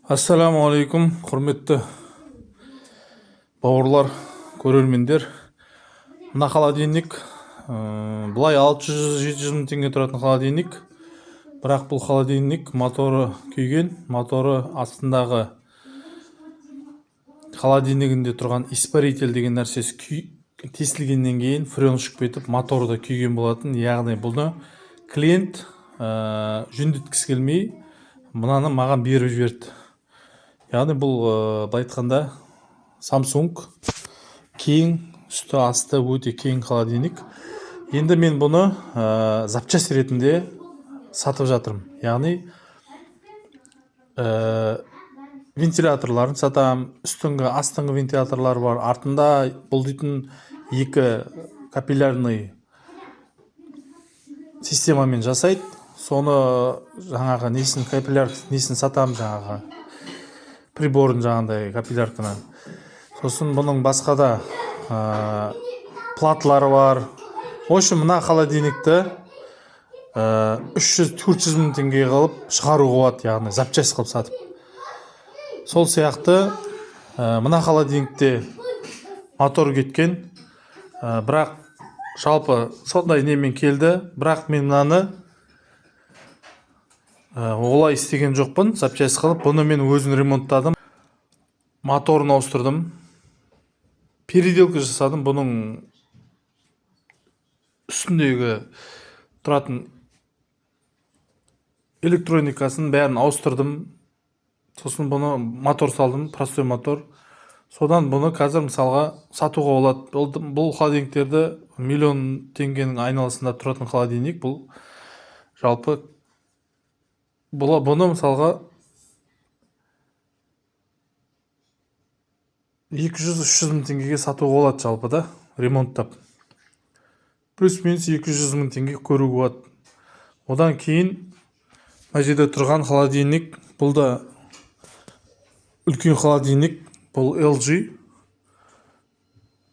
Ассаламу алейкум, құрметті бауырлар, көрермендер. Мына холодильник былай 600-700 мың теңге тұратын холодильник. Бірақ бұл холодильник моторы күйген, моторы астындағы холодильнигінде тұрған испаритель деген нәрсесі тесілгеннен кейін френ ұшып кетіп, моторы да күйген болатын. Яғни бұны клиент жөндеткісі келмей, мынаны маған беріп жіберді. Яғни бұл былай айтқанда Samsung кең, үсті асты өте кең холодильник. Енді мен бұны запчасть ретінде сатып жатырмын. Яғни вентиляторларын сатам, үстіңгі астыңғы вентиляторлар бар, артында бұл дейтін екі капиллярный системамен жасайды. Соны жаңағы несін капилляр несін сатам, жаңағы приборын жаңағындай капиллярканы. Сосын бұның басқа да платалары бар. В общем, мына холодильникті 300-400 мың теңге қылып шығаруға болады, яғни запчасть қылып сатып. Сол сияқты мына холодильникте мотор кеткен, бірақ жалпы сондай немен келді, бірақ мен мынаны олай істеген жоқпын, запчасть қылып. Бұны мен өзім ремонттадым, моторын ауыстырдым, переделка жасадым. Бұның үстіндегі тұратын электроникасын бәрін ауыстырдым. Сосын бұны мотор салдым, простой мотор. Содан бұны қазір мысалға сатуға болады. Бұл холодильниктерді 1 миллион теңгенің айналасында тұратын холодильник. Бұл жалпы бұны мысалға 200-300 мың теңгеге сатуға болады жалпы да, ремонттап. Плюс-минус 200 мың теңге көруге болады. Одан кейін мына жерде тұрған холодильник, бұл да үлкен холодильник, бұл LG.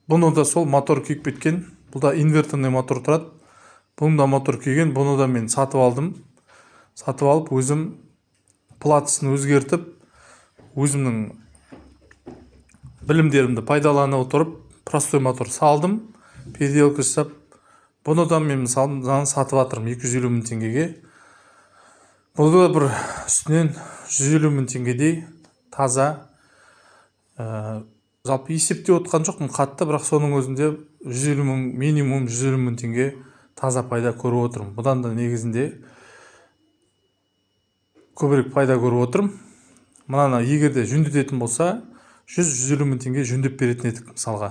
Бұны да сол мотор күйіп кеткен. Бұл да инверторный мотор тұрады. Бұның да мотор күйген. Бұны да мен сатып алдым. Сатып алып, өзім платысын өзгертіп, өзімнің білімдерімді пайдалана отырып, простой мотор салдым, переделка жасап. Бұны да мен мысалы сатып жатырмын 250 мың теңгеге. Бұл да бір үстінен 150 мың теңгедей таза. Жалпы есепте отқан жоқпын қатты, бірақ соның өзінде 150 мың, минимум 150 мың теңге таза пайда көріп отырмын. Бұдан да негізінде көбірек пайда көріп отырмын. Мынаны егерде жөндететін болса, 100-150 мың теңге жөндеп беретін едік мысалға.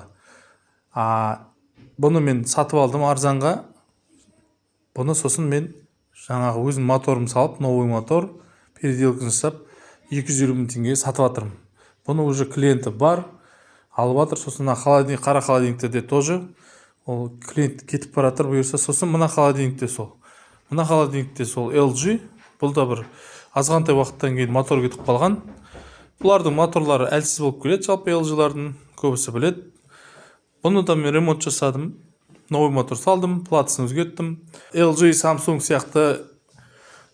Бұны мен сатып алдым арзанға. Бұны сосын мен жаңағы өзім моторым салып, новый мотор, переделка жасап, 250 мың теңге сатып жатырмын. Бұны уже клиенті бар, алып жатыр. Сосын қара холодильниктерде тоже ол клиент кетіп баратыр бұйырса. Сосын мына холодильникте сол. Мына холодильникте сол LG. Бұл да бір азғантай уақыттан кейін мотор кетіп қалған. Бұлардың моторлары әлсіз болып келеді, жалпы LG-лардың көбісі біледі. Бұны да мен ремонт жасадым, новый мотор салдым, платысын өзгерттім. LG, Samsung сияқты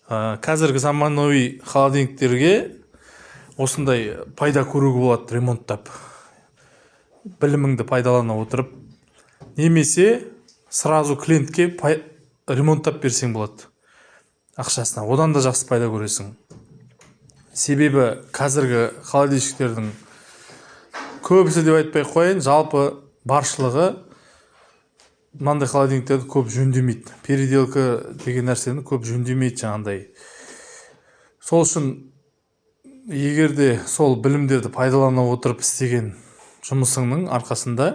қазіргі заманауи холодильниктерге осындай пайда көруге болады ремонттап. Біліміңді пайдалана отырып, немесе сразу клиентке ремонттап берсең болады ақшасына. Одан да жақсы пайда көресің. Себебі қазіргі холодильниктердің көбісі деп айтпай қояйын, жалпы баршылығы мынандай холодильниктерді көп жөндемейді. Переделка деген нәрсені көп жөндемейді жаңағындай. Сол үшін егерде сол білімдерді пайдалана отырып істеген жұмысыңның арқасында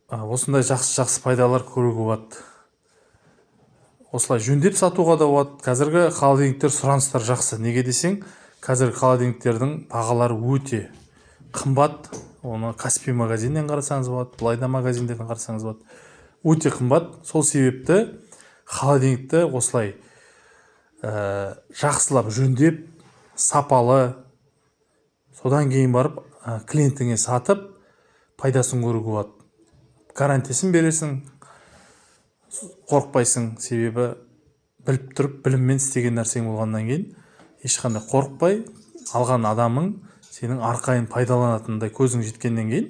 осындай жақсы пайдалар көруге болады. Осылай жөндеп сатуға да болады. Қазіргі холодильниктер сұраныстар жақсы. Неге десең, қазіргі холодильниктердің бағалары өте қымбат. Оны Каспий магазиннен қарасаңыз болады, Былайда магазиндерден қарасаңыз болады. Өте қымбат. Сол себепті холодильникті осылай жақсылап жөндеп, сапалы, содан кейін барып клиентіңе сатып, пайдасын көруге болады. Гарантиясын бересің, қорықпайсың, себебі біліп тұрып біліммен істеген нәрсең болғаннан кейін ешқандай қорықпай алған адамың сенің арқайын пайдаланатындай көзің жеткеннен кейін,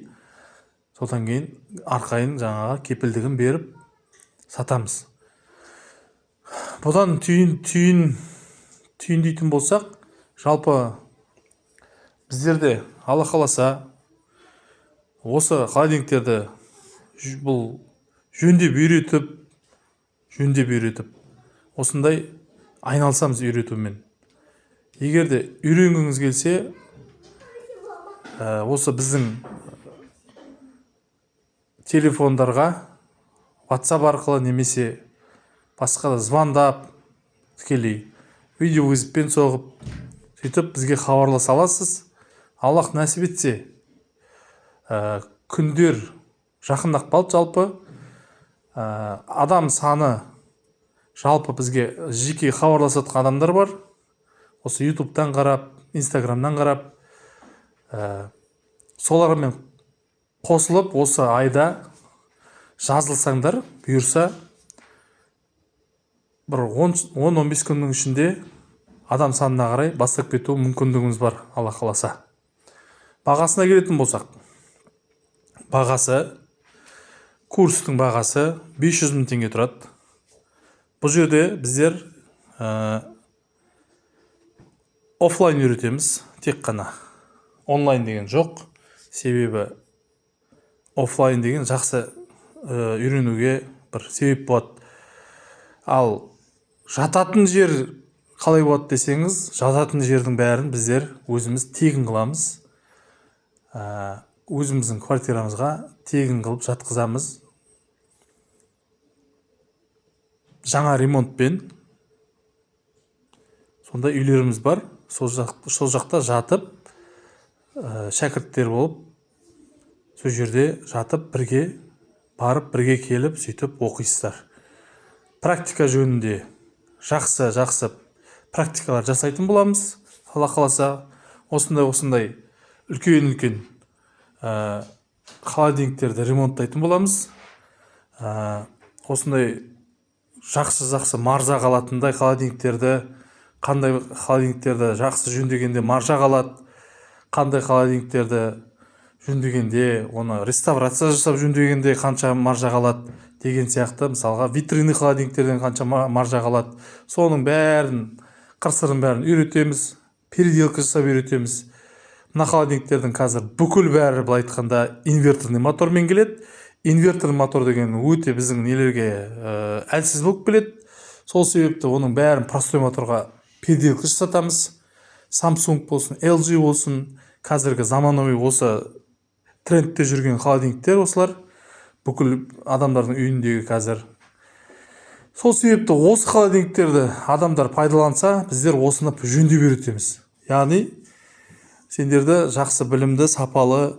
содан кейін арқайын жаңағы кепілдігін беріп сатамыз. Бұдан түйіндейтін болсақ, жалпы біздерде Алла қаласа осы холодильниктерді бұл жөндеп үйретіп осындай айналсамыз үйретумен. Егер де үйренгіңіз келсе, осы біздің телефондарға WhatsApp арқылы немесе басқа да звондап, тікелей видеовызбен соғып, сөйтіп бізге хабарласа аласыз. Аллах нәсіп етсе, күндер жақындап қалды. Жалпы адам саны жалпы бізге жеке хабарласатын адамдар бар. Осы ютубтан қарап, инстаграмнан қарап, солармен қосылып осы айда жазылсаңдар, бұйырса бір 10-15 күннің ішінде адам санына қарай бастап кету мүмкіндігіміз бар, Алла қаласа. Бағасына келетін болсақ, курстың бағасы 500 000 теңге тұрады. Бұл жерде біздер офлайн үйретеміз, тек қана. Онлайн деген жоқ. Себебі офлайн деген жақсы үйренуге бір себеп болады. Ал жататын жер қалай болады десеңіз, жататын жердің бәрін біздер өзіміз тегін қыламыз. Өзіміздің квартирамызға тегін қылып жатқызамыз. Жаңа ремонтпен сонда үйлеріміз бар. Сол жақта жатып, шәкірттер болып, сол жерде жатып бірге барып, бірге келіп, сөйтіп оқисыздар. Практика жөнінде жақсы практикалар жасайтын боламыз. Алла қаласа, осындай үлкен холодильниктерді ремонттайтын боламыз. Осындай жақсы маржа қалатындай холодильниктерді, қандай холодильниктерді жақсы жөндегенде маржа қалады, қандай холодильниктерді жөндегенде, оны реставрация жасап жөндегенде қанша маржа қалады деген сияқты, мысалға витринный холодильниктерден қанша маржа қалады, соның бәрін, қыр-сырын бәрін үйретеміз, переделка жасап үйретеміз. Мына холодильниктердің қазір бүкіл бәрі, былай айтқанда, инверторный мотормен келеді. Инверторный мотор деген өте біздің нелерге әлсіз болып келеді. Сол себепті оның бәрін простой моторға переделка жасатамыз. Samsung болсын, LG болсын, қазіргі заманауи осы трендте жүрген холодильниктер осылар. Бүкіл адамдардың үйіндегі қазір. Сол себепті осы холодильниктерді адамдар пайдаланса, біздер осыны жөндеп үйретеміз. Яғни сендерді жақсы білімді, сапалы,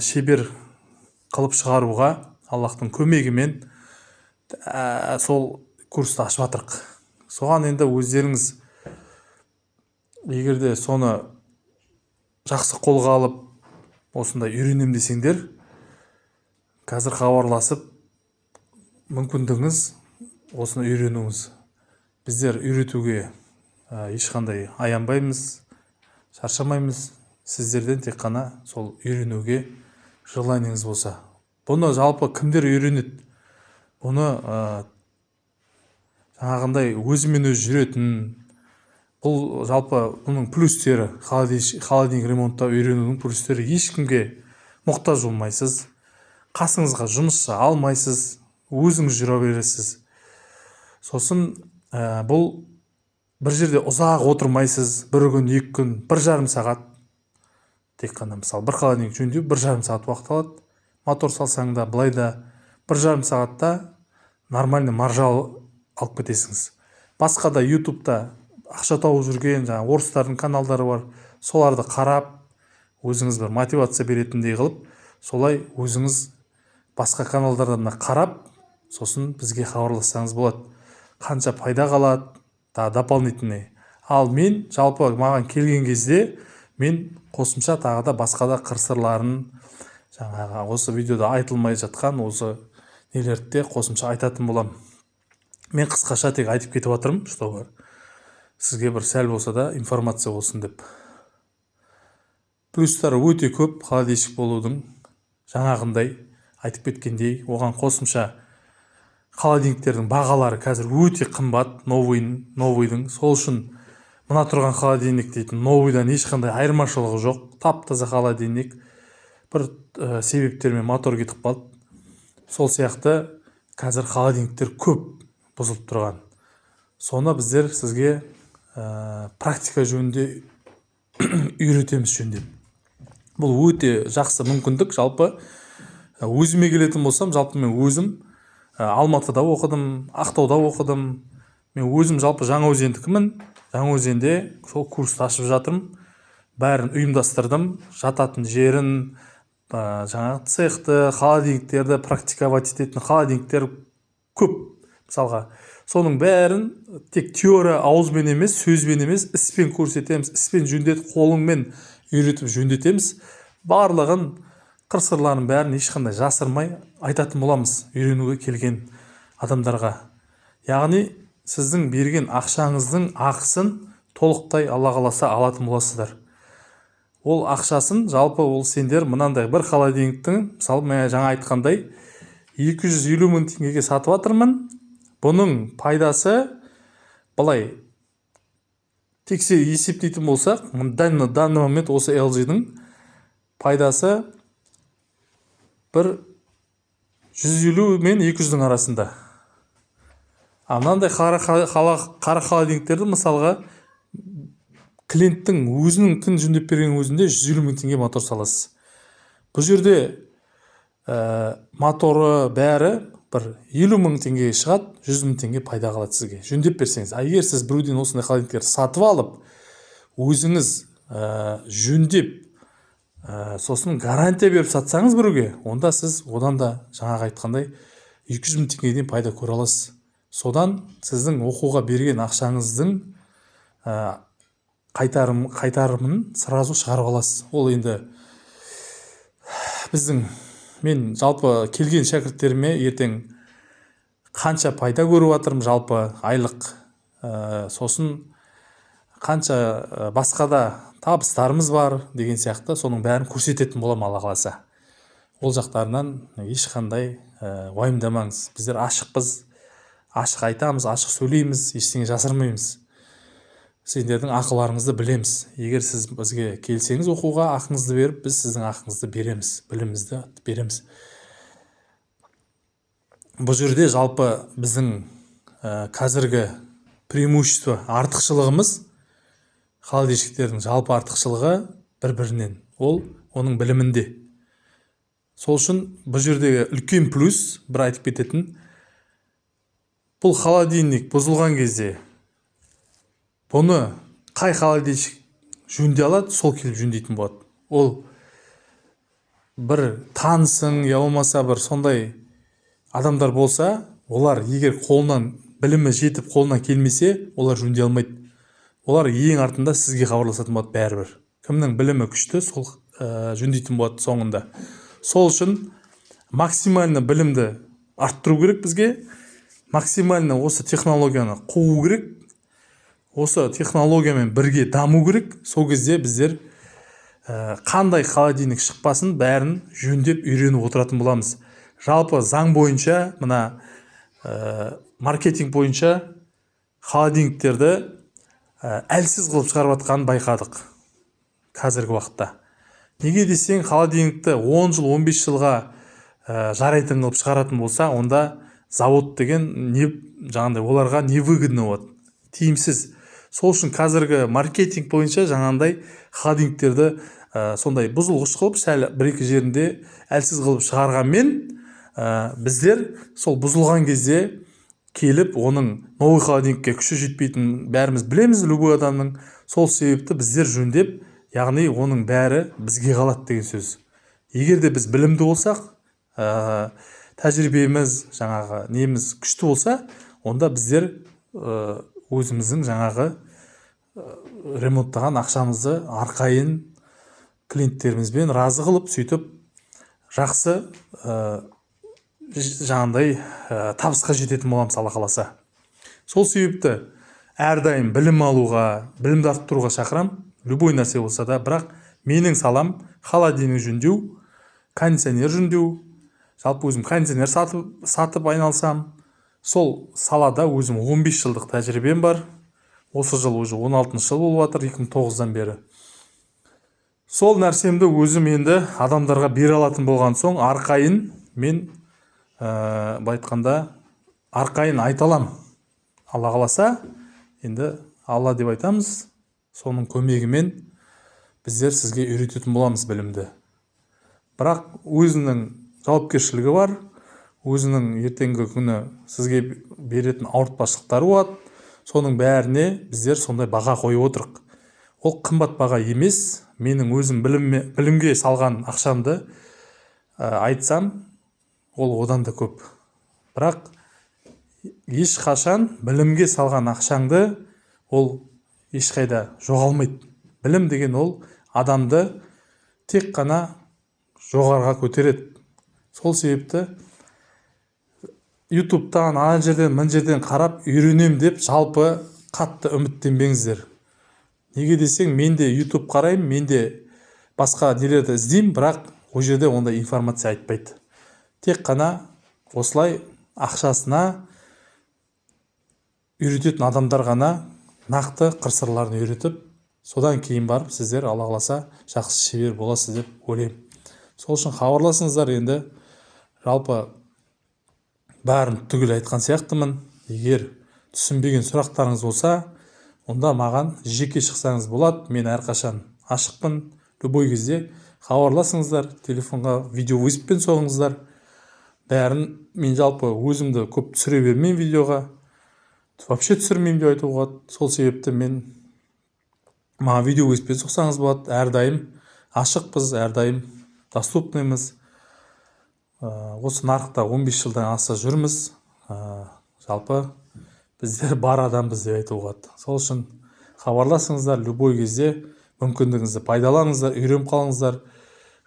шебер қылып шығаруға Аллахтың көмегімен сол курсты ашып жатырық. Соған енді өздеріңіз егерде соны жақсы қолға алып, осындай үйренем десеңдер, қазір хабарласып, мүмкіндігіңіз осыны үйренуіңіз. Біздер үйретуге ешқандай аянбаймыз, шаршамаймыз. Сіздерден тек қана сол үйренуге желаниеңіз болса. Бұны жалпы кімдер үйренеді? Бұны жаңағындай өзімен өзі жүретін, бұл жалпы бұның плюстері, холодильник ремонтта үйренудің плюстері, ешкімге мұқтаж болмайсыз, қасыңызға жұмысшы алмайсыз, өзіңіз жүре бересіз. Сосын бұл бір жерде ұзақ отырмайсыз, бір күн, 2 күн, 1,5 сағат. Тек қана мысалы бір холодильник жөндеу 1,5 сағат уақыт алады. Мотор салсаң да, былай да 1,5 сағатта нормальный маржа алып кетесіңіз. Басқа да ютубта ақша тауып жүрген жаңа орыстардың каналдары бар. Соларды қарап, өзіңіз бір мотивация беретіндей қылып, солай өзіңіз басқа каналдардан қарап, сосын бізге хабарлассаңыз болады. Қанша пайда қалады, дополнительный. Ал мен жалпы маған келген кезде мен қосымша тағы да басқа да қыр-сырларын, жаңағы осы видеода айтылмай жатқан осы нелерді қосымша айтатын болам. Мен қысқаша тек айтып кетіп жатырмын, чтобы сізге бір сәл болса да информация болсын деп. плюстары өте көп холодильщик болудың. Жаңағындай айтып кеткендей, оған қосымша холодильниктердің бағалары қазір өте қымбат, новыйдың. Сол үшін мына тұрған холодильник дейтін новыйдан ешқандай айырмашылығы жоқ. Тап-таза холодильник. Бір себептермен мотор кетіп қалды. Сол сияқты қазір холодильниктер көп бұзылып тұрған. Соны біздер сізге практика жөнінде үйретеміз жөндеп. Бұл өте жақсы мүмкіндік. Жалпы өзіме келетін болсам, жалпы мен өзім Алматыда оқыдым, Ақтауда оқыдым. Мен өзім жалпы Жаңаөзендікімін. Жаңаөзенде сол курсты ашып жатырмын. Бәрін ұйымдастырдым. Жататын жерін, жаңағы цехты, холодильниктерді практиковать ететін холодильниктер көп. Мысалға, соның бәрін тек теория ауызбен емес, сөзбен емес, іспен көрсетеміз, іспен жөндетіп, қолыңмен үйретіп жөндетеміз. Барлығын қыр-сырларын бәрін ешқандай жасырмай айтатын боламыз үйренуге келген адамдарға. Яғни сіздің берген ақшаңыздың ақысын толықтай Алла қаласа алатын боласыздар. Ол ақшасын жалпы ол сендер мынандай бір холодильниктің, мысалы мен жаңа айтқандай 250 мың теңгеге сатып жатырмын. Бұның пайдасы былай есептейтін болсақ, данный момент осы LG-дің пайдасы бір 150 мен 200-дің арасында. Мынандай қара холодильниктерді мысалға клиенттің өзінің күн жөндеп берген өзінде 150 мың теңге мотор саласыз. Бұл жерде моторы бәрі бір 50 мың теңгеге шығады, 100 мың теңге пайда қалады сізге жөндеп берсеңіз. Егер сіз біреуден осындай холодильниктерді сатып алып, өзіңіз жөндеп, сосын гарантия беріп сатсаңыз біреуге, онда сіз одан да жаңағы айтқандай 200 мың теңгеден пайда көре аласыз. Содан сіздің оқуға берген ақшаңыздың қайтарымын сразу шығарып аласыз. Ол енді мен жалпы келген шәкірттеріме ертең қанша пайда көріп жатырмын жалпы айлық, сосын қанша басқа да табыстарымыз бар деген сияқты соның бәрін көрсететін болам Алла қаласа. Ол жақтарынан ешқандай уайымдамаңыз. Біздер ашықпыз, ашық айтамыз, ашық сөйлейміз, ештеңе жасырмаймыз. Сендердің ақыларыңызды білеміз. Егер сіз бізге келсеңіз оқуға, ақыңызды беріп, біз сіздің ақыңызды береміз, білімімізді береміз. Бұл жерде жалпы біздің қазіргі преимущество, артықшылығымыз, холодильщиктердің жалпы артықшылығы бір-бірінен. Ол оның білімінде. Сол үшін бұл жердегі үлкен плюс, бір айтып кететін, бұл холодильник бұзылған кезде бұны қай холодильщик жөнде алады, сол келіп жөндейтін болады. Ол бір танысың, я болмаса бір сондай адамдар болса, олар егер қолынан білімі жетіп қолынан келмесе, олар жөнде алмайды. Олар ең артында сізге хабарласатын болады бәрібір. Кімнің білімі күшті, сол жөндейтін болады соңында. Сол үшін максимально білімді арттыру керек бізге, максимально осы технологияны қуу керек, осы технологиямен бірге даму керек. Сол кезде біздер қандай холодильник шықпасын бәрін жөндеп үйреніп отыратын боламыз. Жалпы заң бойынша, мына маркетинг бойынша холодильниктерді әлсіз қылып шығарып жатқанын байқадық қазіргі уақытта. Неге десең, холодильникті 10 жыл, 15 жылға жарайтын қылып шығаратын болса, онда завод деген жаңағындай оларға невыгодно болады, тиімсіз. Сол үшін қазіргі маркетинг бойынша жаңағындай холодильниктерді сондай бұзылғыш қылып, сәл бір-екі жерінде әлсіз қылып шығарғанмен, біздер сол бұзылған кезде келіп, оның новый холодильникке күші жетпейтін бәріміз білеміз, любой адамның. Сол себепті біздер жөндеп, яғни оның бәрі бізге қалады деген сөз. Егер де біз білімді болсақ, тәжірибеміз, жаңағы неміз күшті болса, онда біздер өзіміздің жаңағы ремонттаған ақшамызды арқайын клиенттерімізбен разы қылып, сөйтіп жақсы жаңағындай табысқа жететін боламыз Алла қаласа. Сол себепті әрдайым білім алуға, білімді арттыруға шақырам, любой нәрсе болса да, бірақ менің салам холодильник жөндеу, кондиционер жөндеу. Жалпы өзім кондиционер сатып айналсам. Сол салада өзім 15 жылдық тәжірибем бар. Осы жыл уже 16 жыл болып жатыр, 2009-дан бері. Сол нәрсемді өзім енді адамдарға бере алатын болған соң, арқайын мен айтқанда арқайын айталам. Алла қаласа, енді Алла деп айтамыз, соның көмегімен біздер сізге үйрететін боламыз білімді. Бірақ өзінің жауапкершілігі бар, өзінің ертеңгі күні сізге беретін ауыртпашылықтары болады. Соның бәріне біздер сондай баға қойып отырық. Ол қымбат баға емес. Менің өзім білімге салған ақшамды айтсам, ол одан да көп. Бірақ ешқашан білімге салған ақшаңды ол ешқайда жоғалмайды. Білім деген ол адамды тек қана жоғарға көтереді. Сол себепті ютубтан, ана жерден, мына жерден қарап үйренем деп жалпы қатты үміттенбеңіздер. Неге десең, мен де ютуб қараймын, мен де басқа нелерді іздеймін, бірақ ол жерде ондай информация айтпайды. Тек қана осылай ақшасына үйрететін адамдар ғана нақты қыр-сырларын үйретіп, содан кейін барып сіздер Алла қаласа жақсы шебер боласыз деп ойлаймын. Сол үшін хабарласыңыздар. Енді жалпы бәрін түгел айтқан сияқтымын. Егер түсінбеген сұрақтарыңыз болса, онда маған жеке шықсаңыз болады. Мен әрқашан ашықпын. Любой кезде хабарласыңыздар, телефонға видеовызбпен соғыңыздар. Бәрін мен жалпы өзімді көп түсіре бермеймін видеоға. Вообще түсірмеймін деп айтуға болады. Сол себепті маған видеовызбпен соқсаңыз болады. Әрдайым ашықпыз, әрдайым доступныймыз. Осы нарықта 15 жылдан аса жүрміз. Жалпы біздер бар адамбыз деп айтуға болады. Сол үшін хабарласыңыздар, любой кезде мүмкіндігіңізді пайдаланыңыздар, үйреніп қалыңыздар.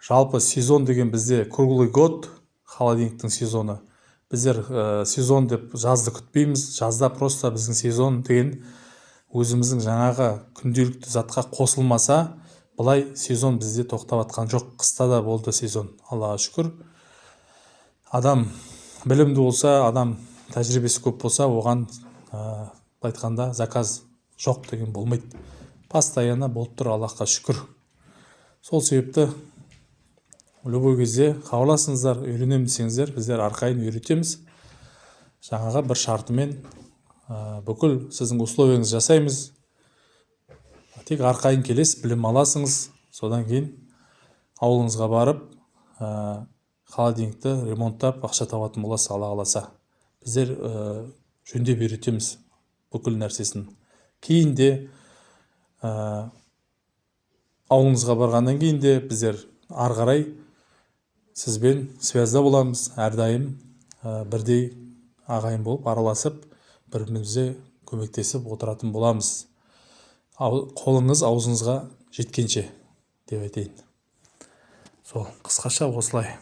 Жалпы сезон деген бізде круглый год, холодильниктің сезоны. Біздер сезон деп жазды күтпейміз. Жазда просто біздің сезон деген өзіміздің жаңағы күнделікті затқа қосылмаса, бұлай сезон бізде тоқтап атқан жоқ. Қыста да болды сезон, Аллаға шүкір. Адам білімді болса, адам тәжірибесі көп болса, оған айтқанда заказ жоқ деген болмайды. Постоянно болып тұр, Аллахқа шүкір. Сол себепті любой кезде хабарласыңыздар, үйренем десеңіздер, біздер арқайын үйретеміз. Жаңаға бір шартымен бүкіл сіздің условияңыз жасаймыз. Тек арқайын келесіз, білім аласыңыз. Содан кейін ауылыңызға барып холодильникті ремонттап ақша табатын боласыз, Алла қаласа. Біздер жөндеп үйретеміз бүкіл нәрсесін. Кейін де ауылыңызға барғаннан кейін де біздер ары қарай сізбен связда боламыз. Әрдайым бірдей ағайын болып араласып, бірімізге көмектесіп отыратын боламыз. Қолыңыз аузыңызға жеткенше деп айтайын. Сол қысқаша осылай.